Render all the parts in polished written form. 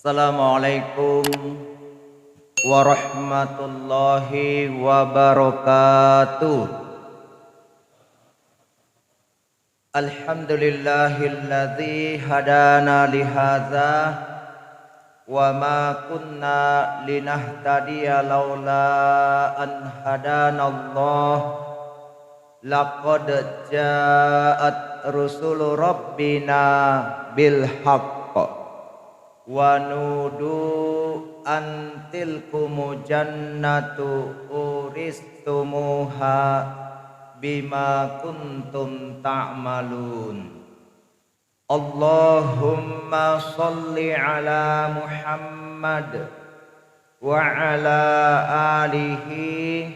Assalamualaikum warahmatullahi wabarakatuh. Alhamdulillahilladzi hadana lihadza wa ma kunna linahtadiya laula an hadanallah. Laqad ja'at rusulu rabbina bil haqq wa nudu an tilkumu jannatu uristumuha bima kuntum ta'malun. Allahumma salli ala Muhammad wa ala alihi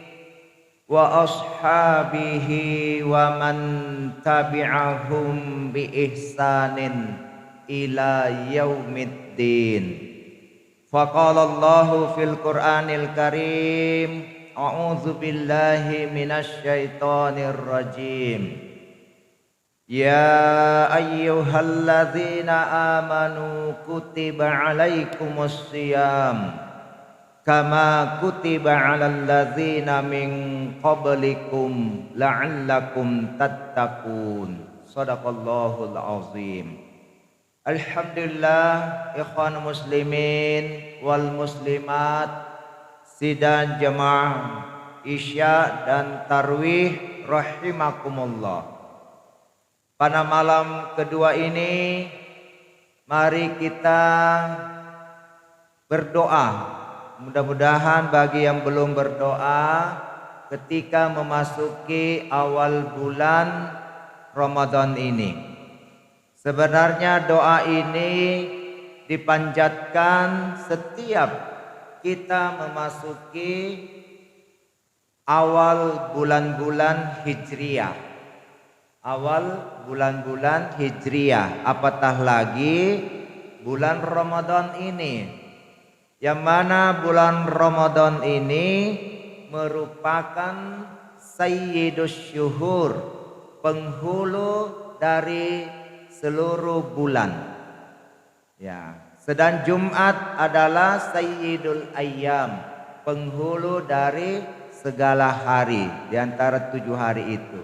wa ashabihi wa man tabi'ahum bi ihsanin ila yaumiddin. Faqala Allahu fil Qur'anil Karim, a'udzu billahi minasy syaithanir rajim. Ya ayyuhalladzina amanu kutiba alaikumus shiyam kama kutiba 'alal ladzina min qablikum la'allakum tattaqun. Shadaqallahul azim. Alhamdulillah, ikhwan muslimin wal muslimat, sidang jamaah isya dan tarwih rahimakumullah. Pada malam kedua ini mari kita berdoa. Mudah-mudahan bagi yang belum berdoa ketika memasuki awal bulan Ramadan ini. Sebenarnya doa ini dipanjatkan setiap kita memasuki awal bulan-bulan Hijriyah. Awal bulan-bulan Hijriyah, apatah lagi bulan Ramadan ini. Yang mana bulan Ramadan ini merupakan sayyidus syuhur, penghulu dari seluruh bulan. Ya, sedang Jumat adalah sayyidul ayyam, penghulu dari segala hari di antara 7 hari itu.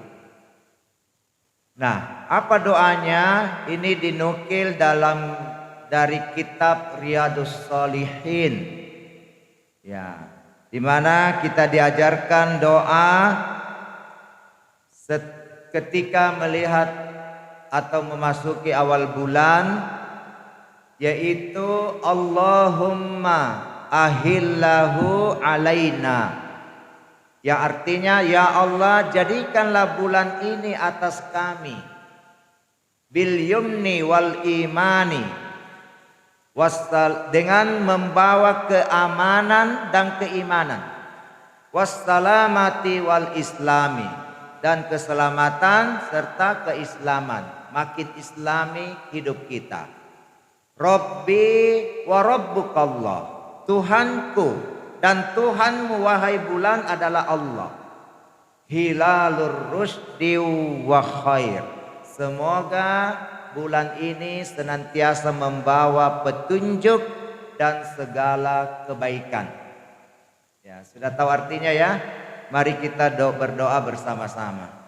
Nah, apa doanya? Ini dinukil dari kitab Riyadhus Shalihin, ya, di mana kita diajarkan doa ketika melihat atau memasuki awal bulan, yaitu Allahumma ahillahu alaina, yang artinya ya Allah jadikanlah bulan ini atas kami bil yumni wal imani, dengan membawa keamanan dan keimanan, wassalamati wal islami, dan keselamatan serta keislaman, makin islami hidup kita. Rabbi wa rabbukallah, Tuhanku dan Tuhanmu wahai bulan adalah Allah. Hilalur rusdi wa khair, semoga bulan ini senantiasa membawa petunjuk dan segala kebaikan. Ya, sudah tahu artinya ya? Mari kita berdoa bersama-sama.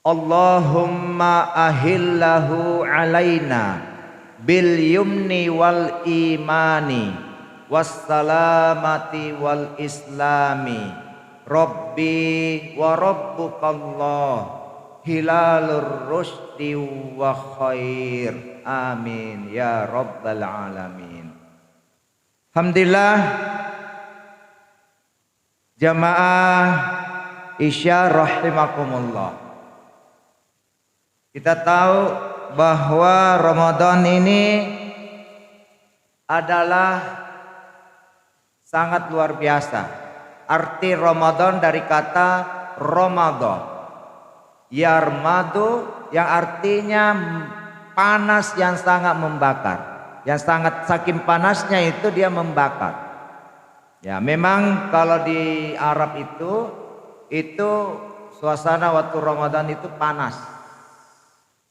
Allahumma ahillahu alaina bil yumni wal imani wassalamati wal islami. Rabbi wa rabbukallah, hilalur rusdi wa khair. Amin ya rabbal alamin. Alhamdulillah, jamaah isya rahimakumullah. Kita tahu bahwa Ramadan ini adalah sangat luar biasa. Arti Ramadan dari kata Ramadan, yarmadu, yang artinya panas yang sangat membakar, yang sangat saking panasnya itu dia membakar. Ya, memang kalau di Arab itu suasana waktu Ramadan itu panas,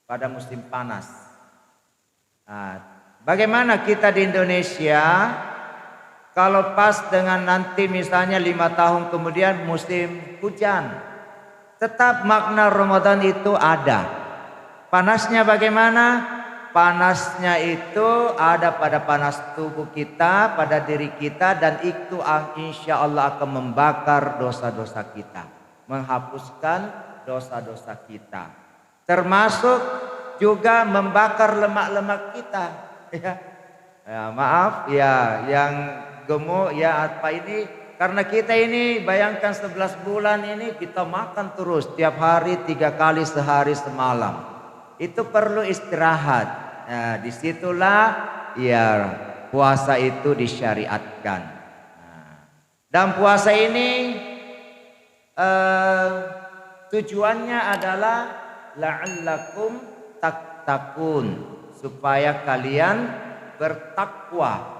pada musim panas. Nah, Bagaimana kita di Indonesia kalau pas dengan nanti misalnya 5 tahun kemudian musim hujan, tetap makna Ramadan itu ada. Panasnya bagaimana? Panasnya itu ada pada panas tubuh kita, pada diri kita, dan itu insya Allah akan membakar dosa-dosa kita, menghapuskan dosa-dosa kita, termasuk juga membakar lemak-lemak kita. Ya, maaf ya yang gemuk ya apa ini, karena kita ini bayangkan 11 bulan ini kita makan terus tiap hari 3 kali sehari semalam. Itu perlu istirahat. Nah, disitulah ya puasa itu disyariatkan. Nah, dan puasa ini tujuannya adalah la'allakum tattaqun, supaya kalian bertakwa.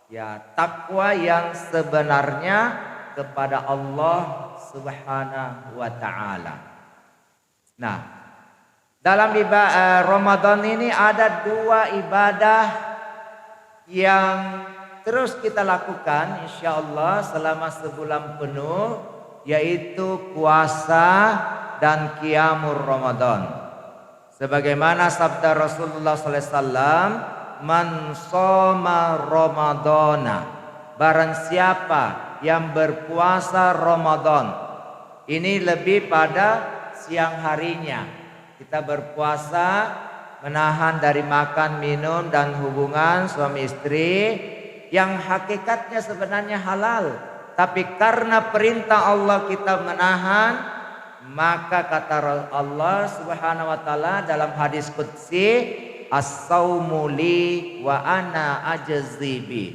Ya, takwa yang sebenarnya kepada Allah Subhanahu wa taala. Nah, dalam Ramadan ini ada 2 ibadah yang terus kita lakukan insyaallah selama sebulan penuh, yaitu puasa dan qiyamul Ramadan. Sebagaimana sabda Rasulullah sallallahu alaihi wasallam, "Man shoma Ramadana." Barang siapa yang berpuasa Ramadan. Ini lebih pada siang harinya. Kita berpuasa menahan dari makan, minum dan hubungan suami istri yang hakikatnya sebenarnya halal. Tapi karena perintah Allah kita menahan, maka kata Allah Subhanahu wa taala dalam hadis qudsi, as-saumu li wa ana ajzi bi,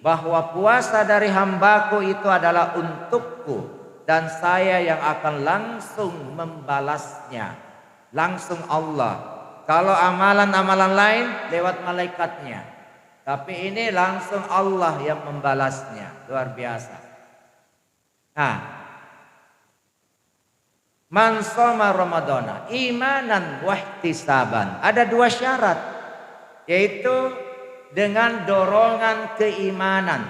bahwa puasa dari hambaku itu adalah untukku dan saya yang akan langsung membalasnya. Langsung Allah. Kalau amalan-amalan lain lewat malaikatnya, tapi ini langsung Allah yang membalasnya. Luar biasa. Nah, man shoma Ramadana imanan wahtisaban. Ada 2 syarat, yaitu dengan dorongan keimanan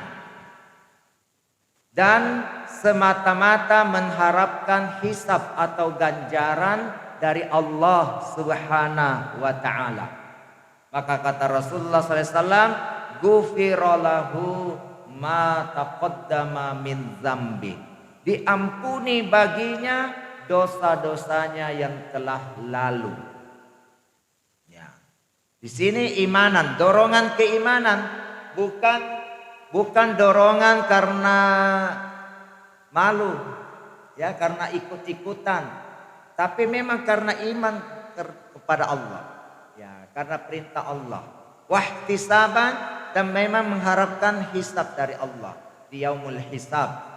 dan semata-mata mengharapkan hisab atau ganjaran dari Allah Subhanahu wa taala. Maka kata Rasulullah sallallahu alaihi wasallam, "Ghufira lahu ma taqaddama min dzambi." Diampuni baginya dosa-dosanya yang telah lalu. Ya. Di sini imanan, dorongan keimanan, bukan dorongan karena malu, ya, karena ikut-ikutan, tapi memang karena iman kepada Allah, ya, karena perintah Allah. Wahtisaban, dan memang mengharapkan hisab dari Allah di yaumul hisab.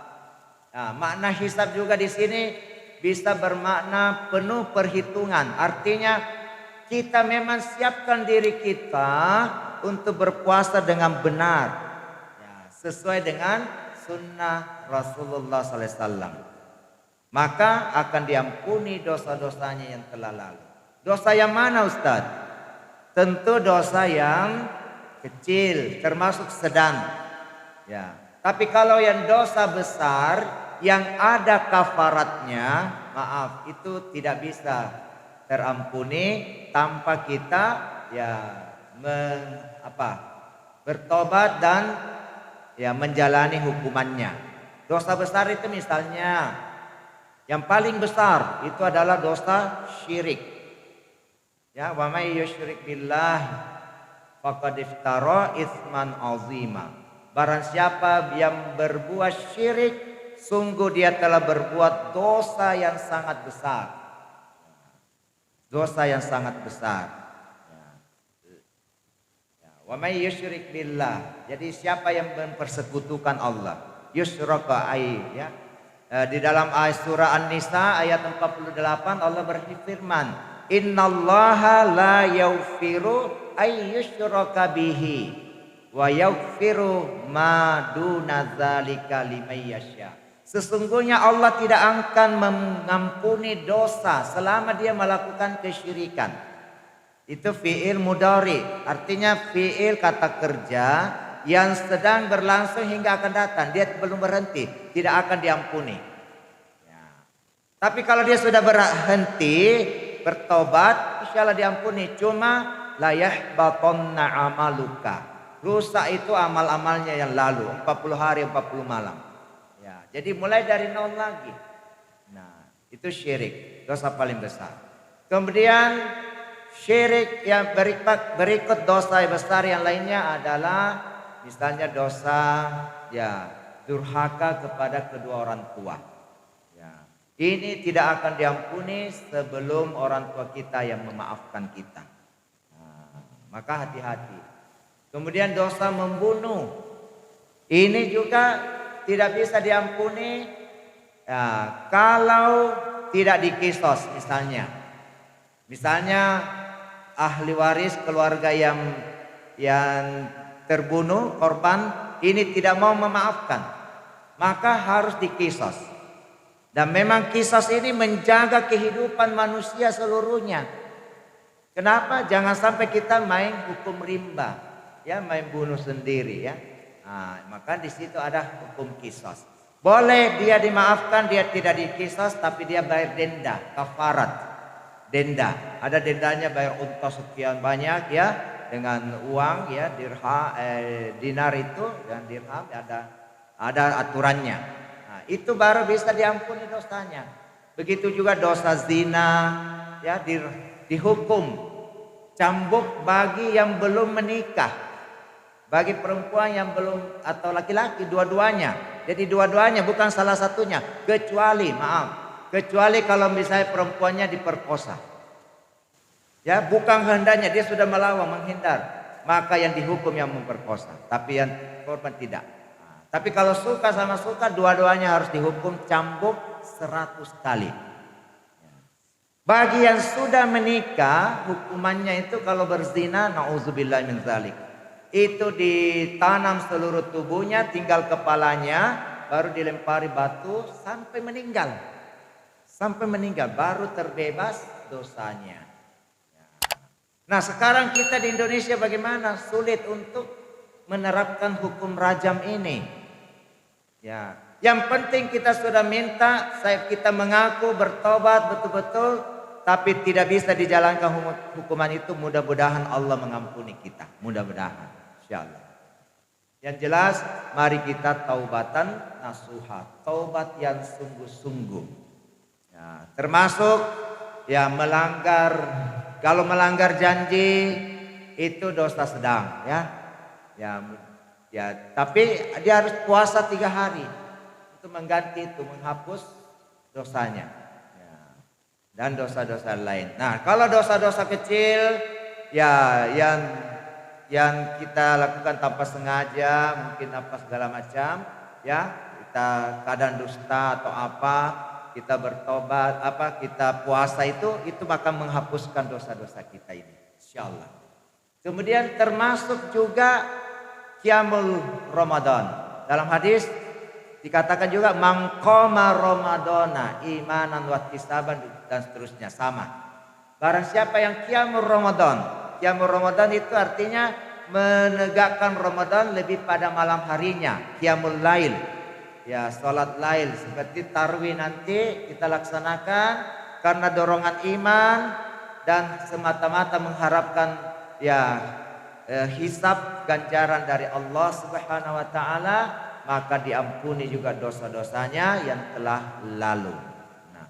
Nah, makna hisab juga di sini bisa bermakna penuh perhitungan. Artinya kita memang siapkan diri kita untuk berpuasa dengan benar, ya, sesuai dengan sunnah Rasulullah SAW. Maka akan diampuni dosa-dosanya yang telah lalu. Dosa yang mana, Ustaz? Tentu dosa yang kecil, termasuk sedang. Ya. Tapi kalau yang dosa besar yang ada kafaratnya, maaf, itu tidak bisa terampuni tanpa kita bertobat dan menjalani hukumannya. Dosa besar itu misalnya yang paling besar itu adalah dosa syirik. Ya, wa may yusyrik billah faqad iftara itsman azima. Barang siapa yang berbuat syirik, sungguh dia telah berbuat dosa yang sangat besar. Dosa yang sangat besar. Wa may yusyrik billah. Jadi siapa yang mempersekutukan Allah, yusyraka ya. Di dalam ayat surah An-Nisa ayat 48 Allah berfirman, "Innallaha la yaghfiru ay yusyraka bihi wa yaghfiru ma duna dzalika liman yasha." Sesungguhnya Allah tidak akan mengampuni dosa selama dia melakukan kesyirikan. Itu fi'il mudhari, artinya fi'il kata kerja yang sedang berlangsung hingga akan datang. Dia belum berhenti, tidak akan diampuni. Ya. Tapi kalau dia sudah berhenti, bertobat, insya Allah diampuni. Cuma la yahbatanna amaluka. Rusak itu amal-amalnya yang lalu, 40 hari 40 malam. Ya, jadi mulai dari nol lagi. Nah, itu syirik, dosa paling besar. Kemudian syirik yang berikut dosa besar yang lainnya adalah misalnya dosa ya durhaka kepada kedua orang tua. Ya, ini tidak akan diampuni sebelum orang tua kita yang memaafkan kita. Nah, maka hati-hati. Kemudian dosa membunuh, ini juga tidak bisa diampuni ya, kalau tidak dikisos misalnya. Misalnya ahli waris keluarga yang terbunuh, korban ini tidak mau memaafkan, maka harus dikisos. Dan memang kisos ini menjaga kehidupan manusia seluruhnya. Kenapa? Jangan sampai kita main hukum rimba, ya main bunuh sendiri ya. Nah, maka di situ ada hukum kisos. Boleh dia dimaafkan, dia tidak dikisos, tapi dia bayar denda, kafarat. Denda, ada dendanya, bayar unta sekian banyak ya, dengan uang ya, dinar itu dan dirham ada aturannya. Nah, itu baru bisa diampuni dosanya. Begitu juga dosa zina ya, dihukum cambuk bagi yang belum menikah, bagi perempuan yang belum atau laki-laki, dua-duanya. Jadi dua-duanya, bukan salah satunya, kecuali kalau misalnya perempuannya diperkosa. Ya, bukan kehendaknya, dia sudah melawan, menghindar, maka yang dihukum yang memperkosa, tapi yang korban tidak. Nah, tapi kalau suka sama suka, dua-duanya harus dihukum cambuk 100 kali. Bagi yang sudah menikah, hukumannya itu kalau berzina, na'udzubillah min dzalik, itu ditanam seluruh tubuhnya, tinggal kepalanya, baru dilempari batu sampai meninggal. Sampai meninggal baru terbebas dosanya. Nah, sekarang kita di Indonesia bagaimana? Sulit untuk menerapkan hukum rajam ini. Ya, yang penting kita sudah minta, kita mengaku bertobat betul-betul, tapi tidak bisa dijalankan hukuman itu. Mudah-mudahan Allah mengampuni kita. Mudah-mudahan, insyaallah. Yang jelas, mari kita taubatan nasuha, taubat yang sungguh-sungguh. Ya, termasuk ya kalau melanggar janji itu dosa sedang ya, tapi dia harus puasa 3 hari untuk mengganti itu, menghapus dosanya ya, dan dosa-dosa lain. Nah, kalau dosa-dosa kecil ya yang kita lakukan tanpa sengaja, mungkin apa segala macam ya, kita kadang dusta atau apa, kita bertobat, kita puasa itu maka menghapuskan dosa-dosa kita ini, insyaallah. Kemudian termasuk juga qiyamul Ramadan. Dalam hadis dikatakan juga man qama ramadana imanan wa ihtisaban, dan seterusnya sama. Barang siapa yang qiyamul Ramadan. Qiyamul Ramadan itu artinya menegakkan Ramadan lebih pada malam harinya, qiyamul lail. Ya, sholat lail seperti tarawih nanti kita laksanakan karena dorongan iman dan semata-mata mengharapkan hisab ganjaran dari Allah Subhanahu wa taala, maka diampuni juga dosa-dosanya yang telah lalu. Nah,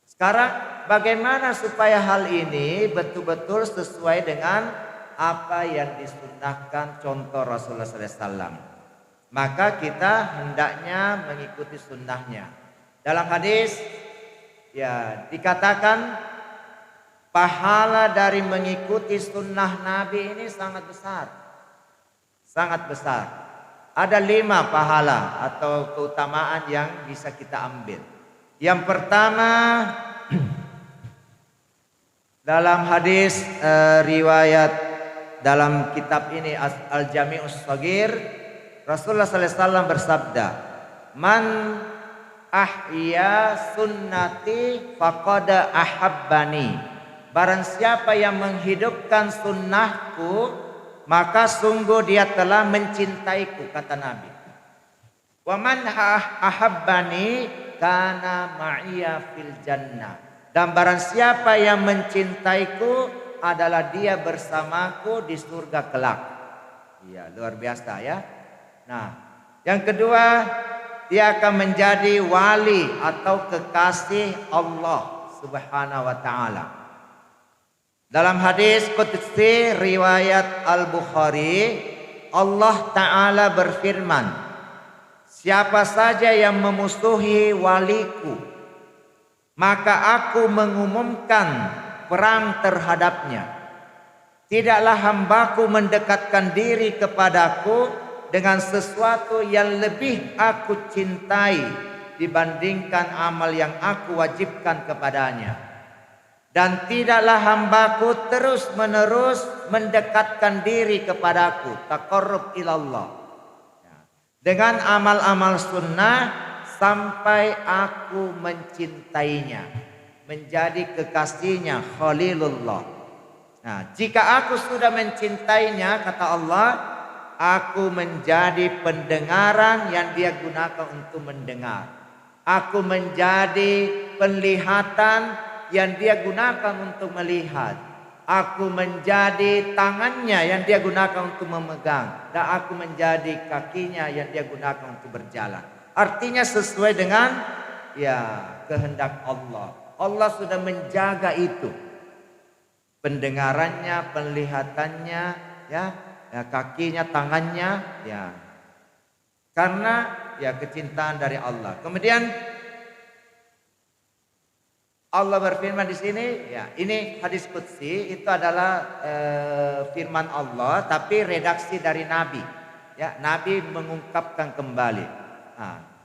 sekarang bagaimana supaya hal ini betul-betul sesuai dengan apa yang disunnahkan contoh Rasulullah sallallahu alaihi wasallam? Maka kita hendaknya mengikuti sunnahnya. Dalam hadis ya dikatakan pahala dari mengikuti sunnah Nabi ini sangat besar. Sangat besar. Ada 5 pahala atau keutamaan yang bisa kita ambil. Yang pertama, dalam hadis riwayat dalam kitab ini Al-Jami'us Shaghir, Rasulullah sallallahu alaihi wasallam bersabda, "Man ahya sunnati faqad ahabbani, barang siapa yang menghidupkan sunnahku, maka sungguh dia telah mencintaiku, kata Nabi. Wa man ahabbani kana ma'iya fil jannah. Dan barang siapa yang mencintaiku adalah dia bersamaku di surga kelak. Iya, luar biasa ya. Nah, yang kedua, dia akan menjadi wali atau kekasih Allah Subhanahu wa taala. Dalam hadis qudsi riwayat Al-Bukhari, Allah taala berfirman, siapa saja yang memusuhi waliku, maka aku mengumumkan perang terhadapnya. Tidaklah hambaku mendekatkan diri kepadaku dengan sesuatu yang lebih aku cintai dibandingkan amal yang aku wajibkan kepadanya. Dan tidaklah hambaku terus menerus mendekatkan diri kepadaku, taqarrub ilallah, dengan amal-amal sunnah sampai aku mencintainya, menjadi kekasihnya, Khalilullah. Nah, jika aku sudah mencintainya, kata Allah, aku menjadi pendengaran yang dia gunakan untuk mendengar. Aku menjadi penglihatan yang dia gunakan untuk melihat. Aku menjadi tangannya yang dia gunakan untuk memegang. Dan aku menjadi kakinya yang dia gunakan untuk berjalan. Artinya sesuai dengan kehendak Allah. Allah sudah menjaga itu. Pendengarannya, penglihatannya, kakinya, tangannya, karena kecintaan dari Allah. Kemudian Allah berfirman di sini, ini hadis qudsi, itu adalah firman Allah, tapi redaksi dari Nabi. Nabi mengungkapkan kembali.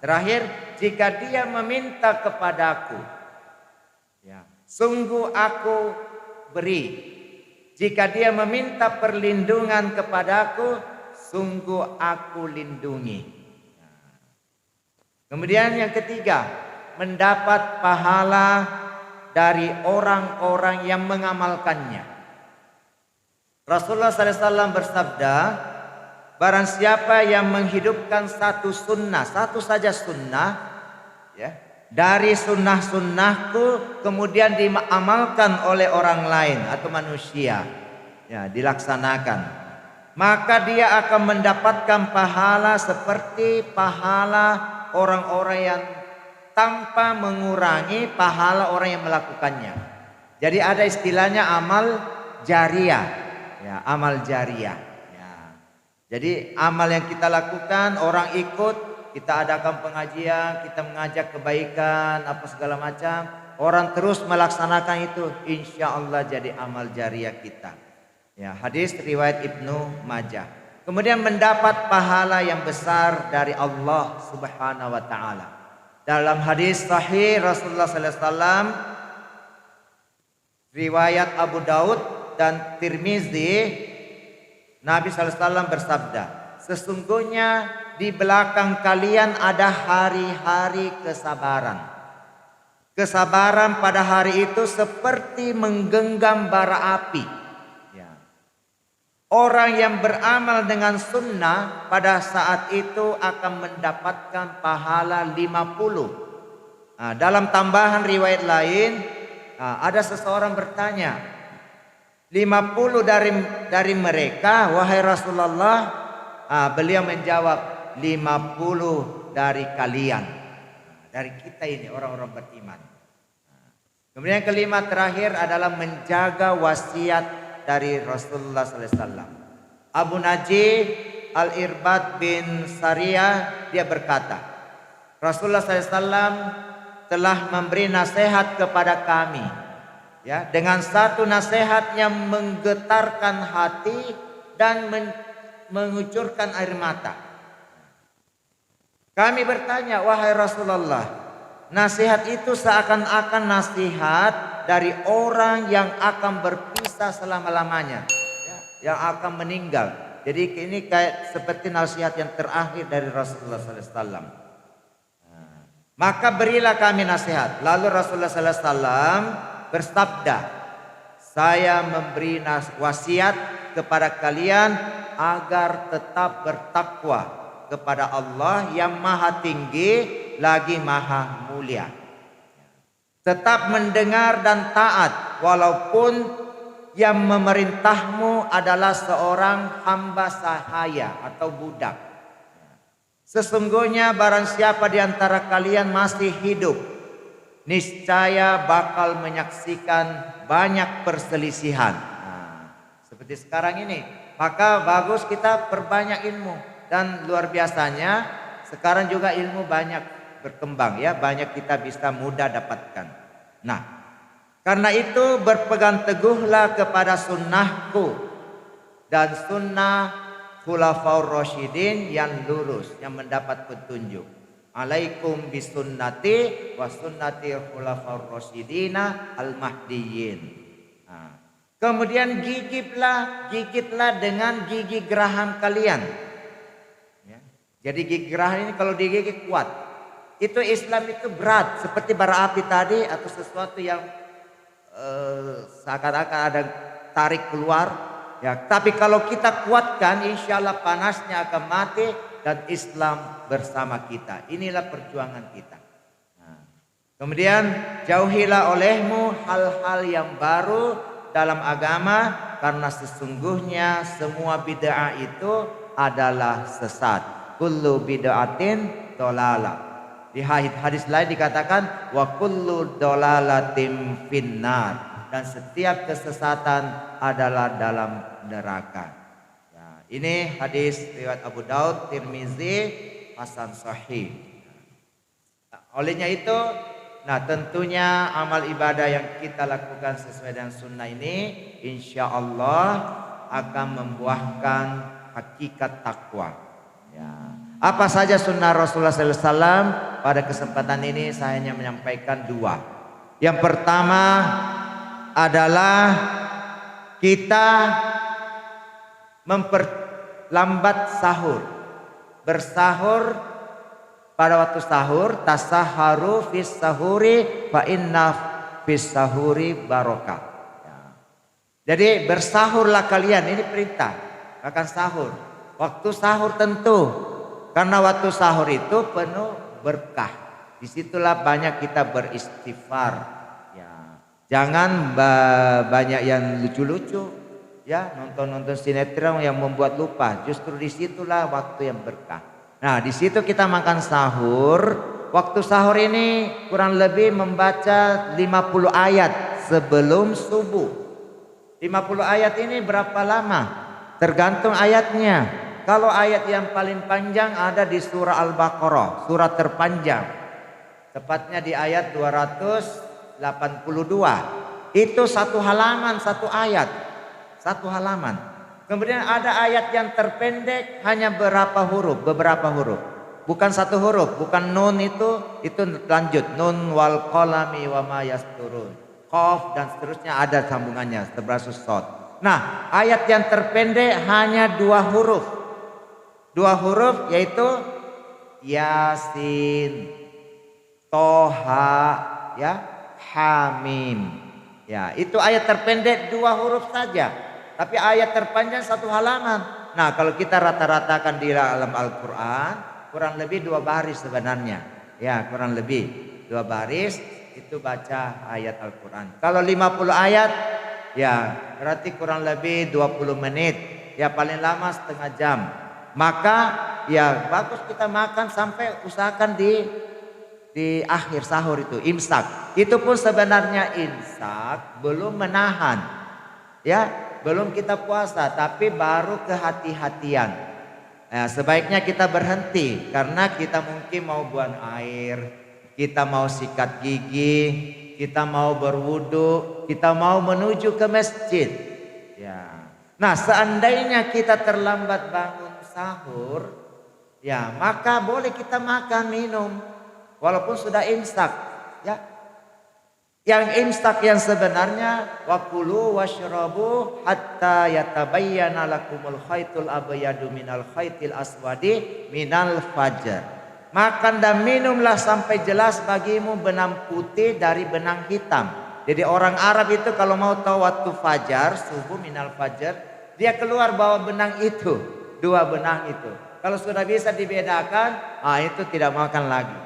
Terakhir, jika dia meminta kepadaku, sungguh aku beri. Jika dia meminta perlindungan kepadaku, sungguh aku lindungi. Kemudian yang ketiga, mendapat pahala dari orang-orang yang mengamalkannya. Rasulullah SAW bersabda, barang siapa yang menghidupkan satu sunnah, satu saja sunnah, dari sunnah-sunnahku, kemudian diamalkan oleh orang lain atau manusia, dilaksanakan, maka dia akan mendapatkan pahala seperti pahala orang-orang yang tanpa mengurangi pahala orang yang melakukannya. Jadi ada istilahnya amal jariyah, amal jariyah. Jadi amal yang kita lakukan, orang ikut, kita adakan pengajian, kita mengajak kebaikan, apa segala macam, orang terus melaksanakan itu, insya Allah jadi amal jariyah kita. Hadis riwayat Ibnu Majah. Kemudian mendapat pahala yang besar dari Allah Subhanahu wa taala. Dalam hadis sahih Rasulullah SAW riwayat Abu Daud dan Tirmizi, Nabi SAW bersabda, sesungguhnya di belakang kalian ada hari-hari kesabaran. Kesabaran pada hari itu seperti menggenggam bara api. Orang yang beramal dengan sunnah pada saat itu akan mendapatkan pahala 50. Dalam tambahan riwayat lain, ada seseorang bertanya, 50 dari mereka, wahai Rasulullah? Beliau menjawab, 50 dari kalian. Dari kita ini orang-orang beriman. Kemudian yang kelima terakhir adalah menjaga wasiat dari Rasulullah SAW. Abu Najih Al-Irbad bin Sariyah, dia berkata, Rasulullah SAW telah memberi nasihat kepada kami, dengan satu nasihat yang menggetarkan hati dan mengucurkan air mata. Kami bertanya, wahai Rasulullah, nasihat itu seakan-akan nasihat dari orang yang akan berpisah selama-lamanya, yang akan meninggal. Jadi ini kayak seperti nasihat yang terakhir dari Rasulullah SAW. Maka berilah kami nasihat. Lalu Rasulullah SAW bersabda, saya memberi wasiat kepada kalian agar tetap bertakwa kepada Allah yang maha tinggi lagi maha mulia. Tetap mendengar dan taat walaupun yang memerintahmu adalah seorang hamba sahaya atau budak. Sesungguhnya barang siapa di antara kalian masih hidup, niscaya bakal menyaksikan banyak perselisihan. Seperti sekarang ini, maka bagus kita perbanyak ilmu. Dan luar biasanya sekarang juga ilmu banyak berkembang ya, banyak kita bisa mudah dapatkan. Nah, karena itu berpegang teguhlah kepada sunnahku dan sunnah khulafaur rasyidin yang lurus, yang mendapat petunjuk. Alaikum bisunnati wa sunnati khulafaur rasyidina al-mahdiyyin. Kemudian gigitlah dengan gigi geraham kalian. Ya. Jadi gigi geraham ini kalau digigit kuat. Itu Islam itu berat seperti bara api tadi atau sesuatu yang seakan-akan ada tarik keluar. Ya, tapi kalau kita kuatkan, insya Allah panasnya akan mati dan Islam bersama kita. Inilah perjuangan kita. Nah, kemudian jauhilah olehmu hal-hal yang baru dalam agama, karena sesungguhnya semua bid'ah itu adalah sesat. Kullu bid'atin dolalah. Di hadis lain dikatakan wa kullu dolalatin finnar, dan setiap kesesatan adalah dalam neraka. Ya, ini hadis riwayat Abu Daud, Tirmizi, hasan sahih. Olehnya itu, nah tentunya amal ibadah yang kita lakukan sesuai dengan sunnah ini insya Allah akan membuahkan hakikat takwa. Ya. Apa saja sunnah Rasulullah SAW? Pada kesempatan ini saya hanya menyampaikan dua. Yang pertama adalah kita memperlambat sahur. Bersahur pada waktu sahur, tasaharu fis sahuri fa inna fis sahuri barokah. Ya. Jadi bersahurlah kalian, ini perintah. Makan sahur. Waktu sahur tentu, karena waktu sahur itu penuh berkah. Disitulah banyak kita beristighfar. Ya. Jangan banyak yang lucu-lucu, ya, nonton-nonton sinetron yang membuat lupa. Justru disitulah waktu yang berkah. Nah, di situ kita makan sahur. Waktu sahur ini kurang lebih membaca 50 ayat sebelum subuh. 50 ayat ini berapa lama? Tergantung ayatnya. Kalau ayat yang paling panjang ada di surah Al-Baqarah, surat terpanjang. Tepatnya di ayat 282. Itu satu halaman, satu ayat. Satu halaman. Kemudian ada ayat yang terpendek hanya beberapa huruf. Bukan satu huruf, bukan nun itu lanjut. Nun wal qalami wa ma yasturun. Qaf dan seterusnya ada sambungannya berasus shad. Nah, ayat yang terpendek hanya dua huruf. Dua huruf yaitu Yasin, Toha, ya, Hamim. Ya, itu ayat terpendek dua huruf saja. Tapi ayat terpanjang satu halaman. Nah, kalau kita rata-ratakan di dalam Al-Quran, kurang lebih 2 baris sebenarnya. Ya, kurang lebih 2 baris itu baca ayat Al-Quran. Kalau 50 ayat, ya berarti kurang lebih 20 menit. Ya paling lama setengah jam. Maka ya bagus kita makan sampai usahakan di akhir sahur itu imsak. Itu pun sebenarnya imsak belum menahan. Ya, belum kita puasa tapi baru kehati-hatian. Nah, sebaiknya kita berhenti karena kita mungkin mau buang air, kita mau sikat gigi, kita mau berwudu, kita mau menuju ke masjid. Ya. Nah, seandainya kita terlambat bangun sahur, ya maka boleh kita makan minum walaupun sudah imsak. Ya. Yang imsak yang sebenarnya wakulu washrabu hatta yatabayyana lakumul khaitul abyadu minal khaitil aswadi minal fajr. Makan dan minumlah sampai jelas bagimu benang putih dari benang hitam. Jadi orang Arab itu kalau mau tahu waktu fajar, subuh minal fajar, dia keluar bawa benang itu, 2 benang itu. Kalau sudah bisa dibedakan, itu tidak makan lagi.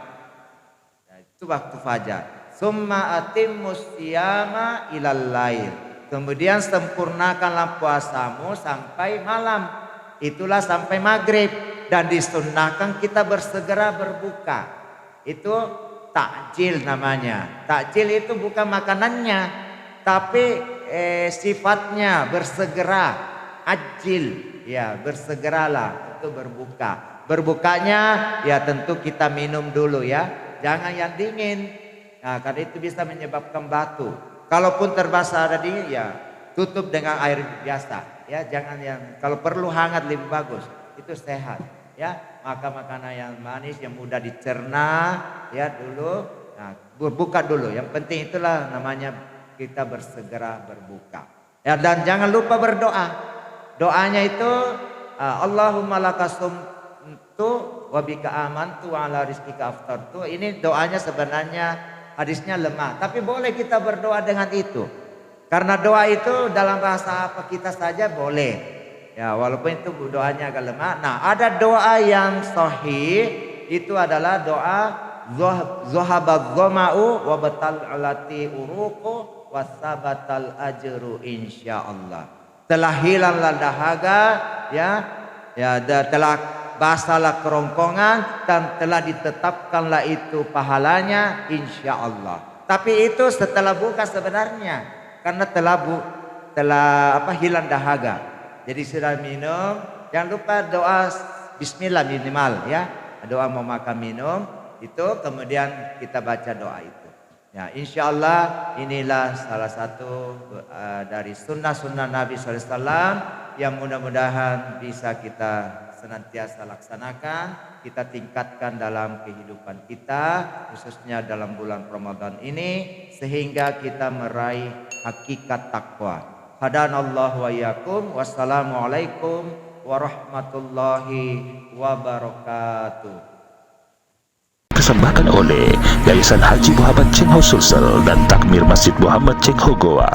Nah, itu waktu fajar. Summa atimmus siyama ilal lail. Kemudian sempurnakanlah puasamu sampai malam. Itulah sampai maghrib. Dan disunnahkan kita bersegera berbuka. Itu takjil namanya. Takjil itu bukan makanannya, tapi sifatnya bersegera. Ajil, ya bersegeralah itu berbuka. Berbukanya ya tentu kita minum dulu ya. Jangan yang dingin. Nah, karena itu bisa menyebabkan batu. Kalaupun terbasah ada dingin ya tutup dengan air biasa. Ya jangan yang kalau perlu hangat lebih bagus. Itu sehat. Ya, maka makanan yang manis yang mudah dicerna ya dulu. Nah, berbuka dulu. Yang penting itulah namanya kita bersegera berbuka. Ya, dan jangan lupa berdoa. Doanya itu Allahumma lakasumtu wa bika amantu wa ala rizqika aftartu. Ini doanya sebenarnya hadisnya lemah, tapi boleh kita berdoa dengan itu. Karena doa itu dalam bahasa apa kita saja boleh. Ya, walaupun itu doanya agak lemah. Nah, ada doa yang sahih, itu adalah doa zahabadz dhama'u wa batal'alati uruqu wasabatal ajru insyaallah. Telah hilanglah dahaga, telah basahlah kerongkongan dan telah ditetapkanlah itu pahalanya insyaallah. Tapi itu setelah buka sebenarnya, karena telah hilang dahaga. Jadi sudah minum, jangan lupa doa bismillah minimal ya. Doa mau makan minum itu kemudian kita baca doa itu. Ya, insyaallah inilah salah satu dari sunnah-sunnah Nabi SAW yang mudah-mudahan bisa kita senantiasa laksanakan, kita tingkatkan dalam kehidupan kita, khususnya dalam bulan Ramadan ini, sehingga kita meraih hakikat takwa. Hadanallahu wa iyyakum. Wassalamualaikum warahmatullahi wabarakatuh. Persembahkan oleh Yayasan Haji Muhammad Cengho Sulsel dan Takmir Masjid Muhammad Cengho Goa.